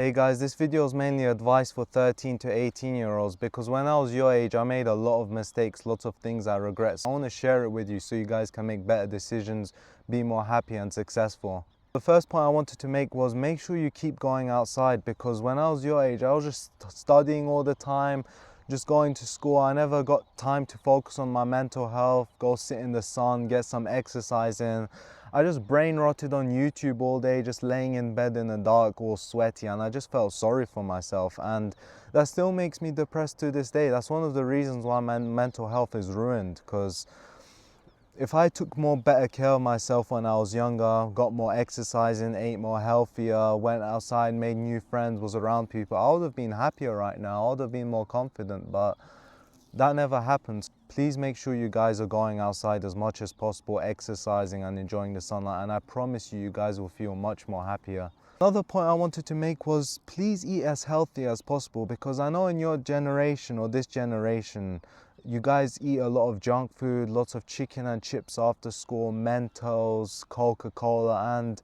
Hey guys, this video is mainly advice for 13 to 18 year olds because when I was your age I made a lot of mistakes, lots of things I regret. So I want to share it with you so you guys can make better decisions, be more happy and successful. The first point I wanted to make was make sure you keep going outside, because when I was your age I was just studying all the time, just going to school. I never got time to focus on my mental health, go sit in the sun, get some exercise in. I just brain rotted on YouTube all day, just laying in bed in the dark, all sweaty, and I just felt sorry for myself. And that still makes me depressed to this day. That's one of the reasons why my mental health is ruined, because if I took better care of myself when I was younger, got more exercise in, ate more healthier, went outside, made new friends, was around people, I would have been happier right now. I would have been more confident, but that never happens. Please make sure you guys are going outside as much as possible, exercising and enjoying the sunlight, and I promise you, you guys will feel much more happier. Another point I wanted to make was please eat as healthy as possible, because I know in your generation or this generation, you guys eat a lot of junk food, lots of chicken and chips after school, Mentos, Coca-Cola, and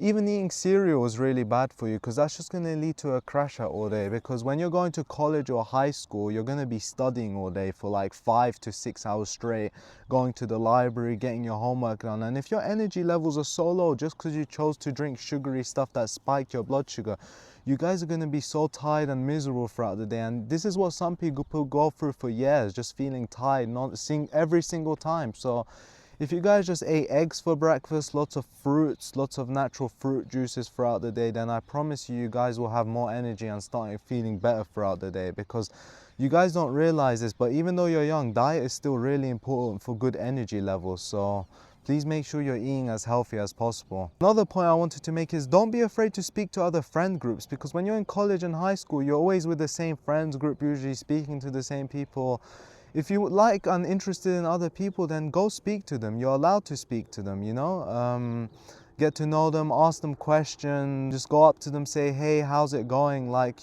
even eating cereal is really bad for you, because that's just going to lead to a crash out all day. Because when you're going to college or high school, you're going to be studying all day for like 5 to 6 hours straight, going to the library, getting your homework done. And if your energy levels are so low just because you chose to drink sugary stuff that spike your blood sugar, you guys are going to be so tired and miserable throughout the day. And this is what some people go through for years, just feeling tired, not seeing every single time. So if you guys just ate eggs for breakfast, lots of fruits, lots of natural fruit juices throughout the day, then I promise you, you guys will have more energy and start feeling better throughout the day. Because you guys don't realize this, but even though you're young, diet is still really important for good energy levels. So please make sure you're eating as healthy as possible. Another point I wanted to make is don't be afraid to speak to other friend groups, because when you're in college and high school, you're always with the same friends group, usually speaking to the same people. If you like and interested in other people, then go speak to them. You're allowed to speak to them, you know? Get to know them, ask them questions, just go up to them, say, hey, how's it going? Like,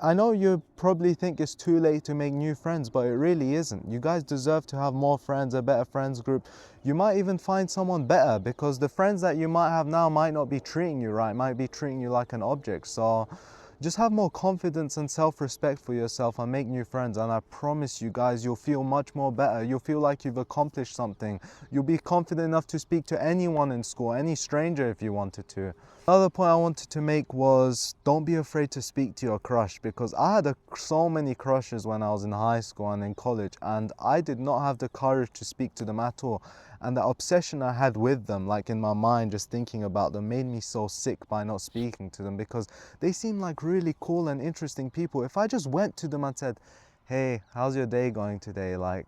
I know you probably think it's too late to make new friends, but it really isn't. You guys deserve to have more friends, a better friends group. You might even find someone better, because the friends that you might have now might not be treating you right, might be treating you like an object. So just have more confidence and self-respect for yourself and make new friends, and I promise you guys, you'll feel much more better. You'll feel like you've accomplished something. You'll be confident enough to speak to anyone in school, any stranger if you wanted to. Another point I wanted to make was don't be afraid to speak to your crush, because I had so many crushes when I was in high school and in college, and I did not have the courage to speak to them at all. And the obsession I had with them, like in my mind, just thinking about them, made me so sick by not speaking to them, because they seem like really cool and interesting people. If I just went to them and said, hey, how's your day going today? Like,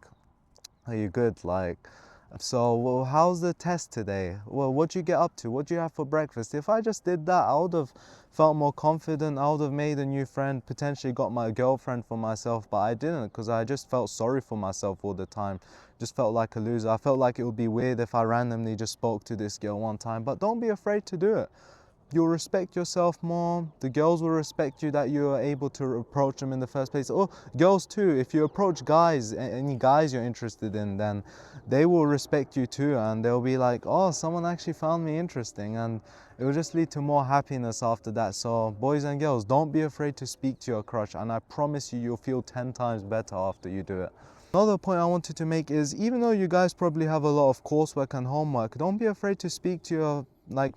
are you good? Like, so, well, how's the test today? Well, what'd you get up to? What'd you have for breakfast? If I just did that, I would have felt more confident. I would have made a new friend, potentially got my girlfriend for myself, but I didn't, because I just felt sorry for myself all the time. Just felt like a loser. I felt like it would be weird if I randomly just spoke to this girl one time, but don't be afraid to do it. You'll respect yourself more. The girls will respect you that you are able to approach them in the first place. Or girls too, if you approach guys, any guys you're interested in, then they will respect you too, and they'll be like, oh, someone actually found me interesting, and it will just lead to more happiness after that. So boys and girls, don't be afraid to speak to your crush, and I promise you, you'll feel 10 times better after you do it. Another point I wanted to make is, even though you guys probably have a lot of coursework and homework, don't be afraid to speak to your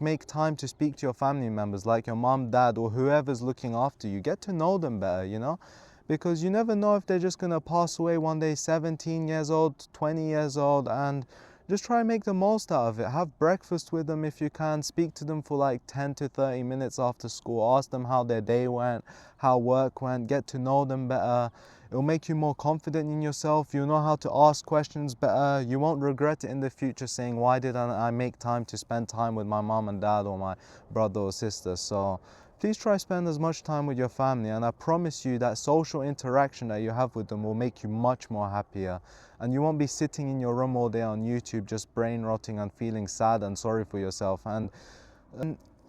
make time to speak to your family members, like your mom, dad, or whoever's looking after you. Get to know them better, you know, because you never know if they're just gonna pass away one day, 17 years old, 20 years old, and just try and make the most out of it. Have breakfast with them if you can. Speak to them for like 10 to 30 minutes after school. Ask them how their day went, how work went. Get to know them better. It'll make you more confident in yourself. You'll know how to ask questions better. You won't regret it in the future saying, why didn't I make time to spend time with my mom and dad or my brother or sister? So please try spend as much time with your family, and I promise you that social interaction that you have with them will make you much more happier, and you won't be sitting in your room all day on YouTube just brain rotting and feeling sad and sorry for yourself. And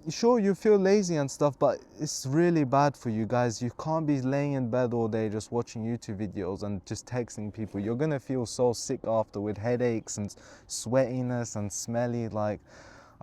sure, you feel lazy and stuff, but it's really bad for you guys. You can't be laying in bed all day just watching YouTube videos and just texting people. You're gonna feel so sick after, with headaches and sweatiness and smelly. Like,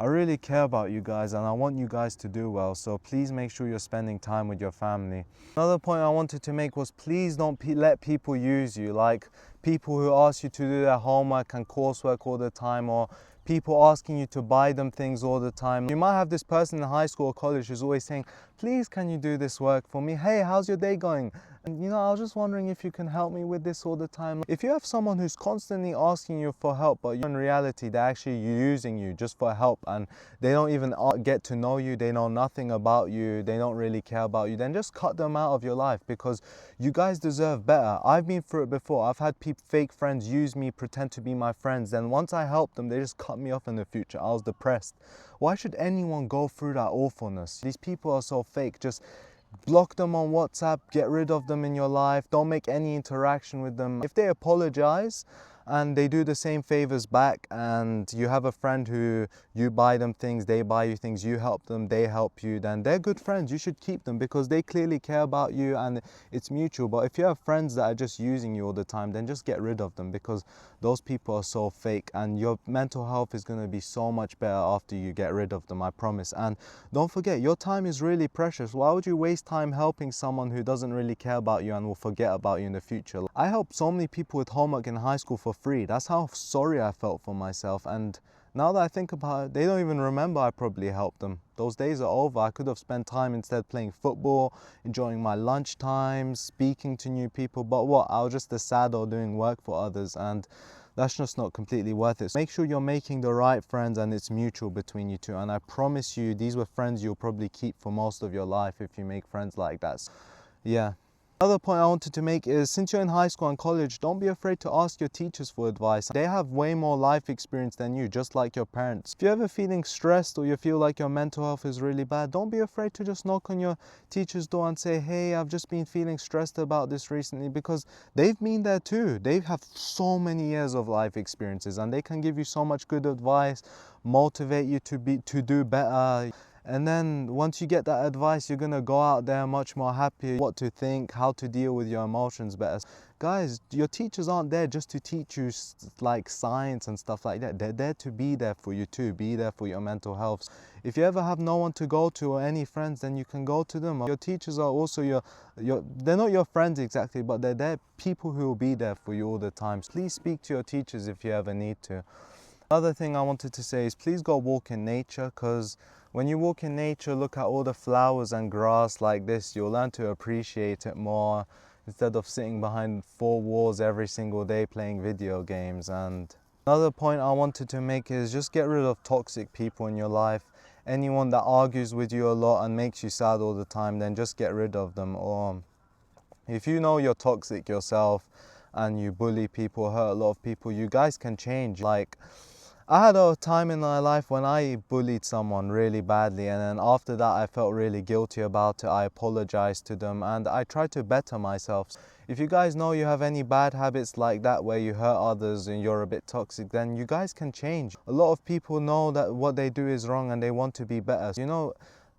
I really care about you guys and I want you guys to do well, so please make sure you're spending time with your family. Another point I wanted to make was please don't let people use you, like people who ask you to do their homework and coursework all the time, or people asking you to buy them things all the time. You might have this person in high school or college who's always saying, please can you do this work for me? Hey, how's your day going? And you know, I was just wondering if you can help me with this all the time. If you have someone who's constantly asking you for help, but in reality they're actually using you just for help and they don't even get to know you, they know nothing about you, they don't really care about you, then just cut them out of your life, because you guys deserve better. I've been through it before. I've had fake friends use me, pretend to be my friends, then once I helped them, they just cut me off in the future. I was depressed. Why should anyone go through that awfulness? These people are so fake. Just block them on WhatsApp, get rid of them in your life, don't make any interaction with them. If they apologize and they do the same favors back, and you have a friend who you buy them things, they buy you things, you help them, they help you, then they're good friends. You should keep them because they clearly care about you and it's mutual. But if you have friends that are just using you all the time, then just get rid of them, because those people are so fake and your mental health is going to be so much better after you get rid of them, I promise. And don't forget, your time is really precious. Why would you waste time helping someone who doesn't really care about you and will forget about you in the future? I helped so many people with homework in high school for free. That's how sorry I felt for myself. And now that I think about it, they don't even remember I probably helped them. Those days are over. I could have spent time instead playing football, enjoying my lunch times, speaking to new people. But what? I was just a sado doing work for others, and that's just not completely worth it. So make sure you're making the right friends and it's mutual between you two. And I promise you, these were friends you'll probably keep for most of your life if you make friends like that. So, yeah. Another point I wanted to make is, since you're in high school and college, don't be afraid to ask your teachers for advice. They have way more life experience than you, just like your parents. If you're ever feeling stressed or you feel like your mental health is really bad, don't be afraid to just knock on your teacher's door and say, hey, I've just been feeling stressed about this recently, because they've been there too. They have so many years of life experiences and they can give you so much good advice, motivate you to do better. And then once you get that advice, you're gonna go out there much more happy, what to think, how to deal with your emotions better. Guys, your teachers aren't there just to teach you like science and stuff like that. They're there to be there for you too, be there for your mental health. If you ever have no one to go to or any friends, then you can go to them. Your teachers are also they're not your friends exactly, but they're people who will be there for you all the time. So please speak to your teachers if you ever need to. Another thing I wanted to say is, please go walk in nature, because when you walk in nature, look at all the flowers and grass like this, you'll learn to appreciate it more instead of sitting behind four walls every single day playing video games. And another point I wanted to make is, just get rid of toxic people in your life. Anyone that argues with you a lot and makes you sad all the time, then just get rid of them. Or if you know you're toxic yourself and you bully people, hurt a lot of people, you guys can change. Like, I had a time in my life when I bullied someone really badly, and then after that I felt really guilty about it. I apologized to them and I tried to better myself. If you guys know you have any bad habits like that where you hurt others and you're a bit toxic, then you guys can change. A lot of people know that what they do is wrong and they want to be better. You know,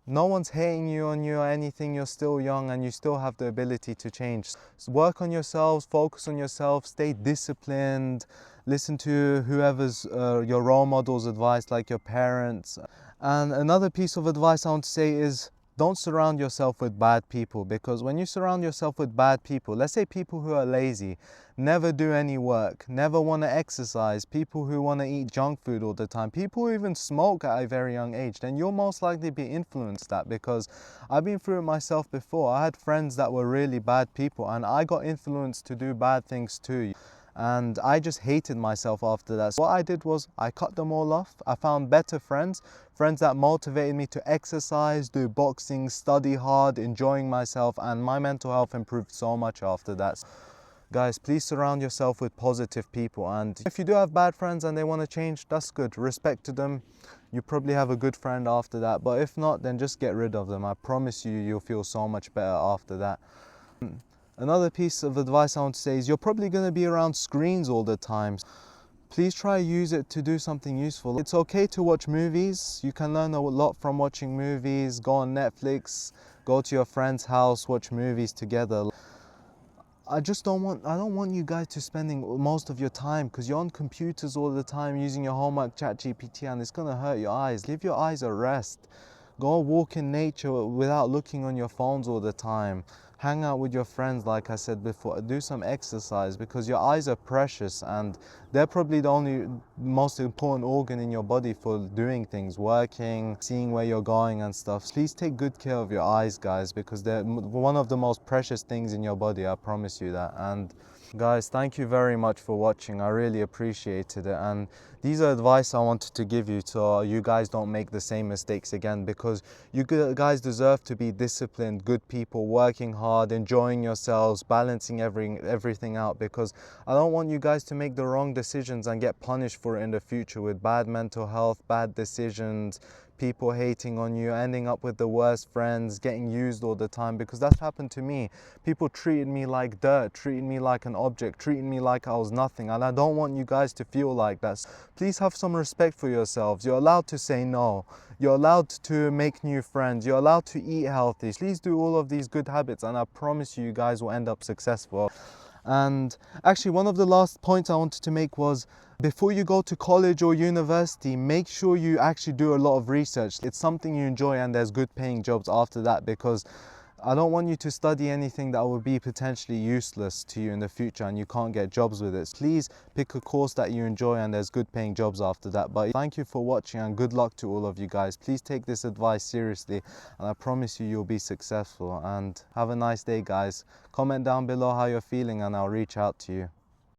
no one's hating you on you or anything. You're still young and you still have the ability to change. So work on yourselves, focus on yourself, stay disciplined, listen to whoever's your role model's advice, like your parents. And another piece of advice I want to say is, don't surround yourself with bad people, because when you surround yourself with bad people, let's say people who are lazy, never do any work, never want to exercise, people who want to eat junk food all the time, people who even smoke at a very young age, then you'll most likely be influenced that, because I've been through it myself before. I had friends that were really bad people and I got influenced to do bad things too. And I just hated myself after that. So what I did was I cut them all off. I found better friends that motivated me to exercise, do boxing, study hard, enjoying myself, and my mental health improved so much after that. Guys, please surround yourself with positive people, and if you do have bad friends and they want to change, that's good. Respect to them. You probably have a good friend after that, but if not, then just get rid of them. I promise you, you'll feel so much better after that. Another piece of advice I want to say is, you're probably going to be around screens all the time. Please try use it to do something useful. It's okay to watch movies. You can learn a lot from watching movies. Go on Netflix, go to your friend's house, watch movies together. I don't want you guys to spending most of your time, because you're on computers all the time using your homework, ChatGPT, and it's gonna hurt your eyes. Give your eyes a rest. Go walk in nature without looking on your phones all the time. Hang out with your friends, like I said before. Do some exercise, because your eyes are precious and they're probably the only most important organ in your body for doing things, working, seeing where you're going and stuff. Please take good care of your eyes, guys, because they're one of the most precious things in your body, I promise you that. And guys, thank you very much for watching. I really appreciated it, and these are advice I wanted to give you so you guys don't make the same mistakes again, because you guys deserve to be disciplined, good people, working hard, enjoying yourselves, balancing everything out, because I don't want you guys to make the wrong decisions and get punished for it in the future with bad mental health, bad decisions, people hating on you, ending up with the worst friends, getting used all the time, because that's happened to me. People treated me like dirt, treated me like an object, treated me like I was nothing, and I don't want you guys to feel like that. Please have some respect for yourselves. You're allowed to say no. You're allowed to make new friends. You're allowed to eat healthy. Please do all of these good habits, and I promise you guys will end up successful. And actually, one of the last points I wanted to make was, before you go to college or university, make sure you actually do a lot of research. It's something you enjoy and there's good paying jobs after that, because I don't want you to study anything that will be potentially useless to you in the future and you can't get jobs with it. Please pick a course that you enjoy and there's good paying jobs after that. But thank you for watching and good luck to all of you guys. Please take this advice seriously and I promise you you'll be successful. And have a nice day, guys. Comment down below how you're feeling and I'll reach out to you.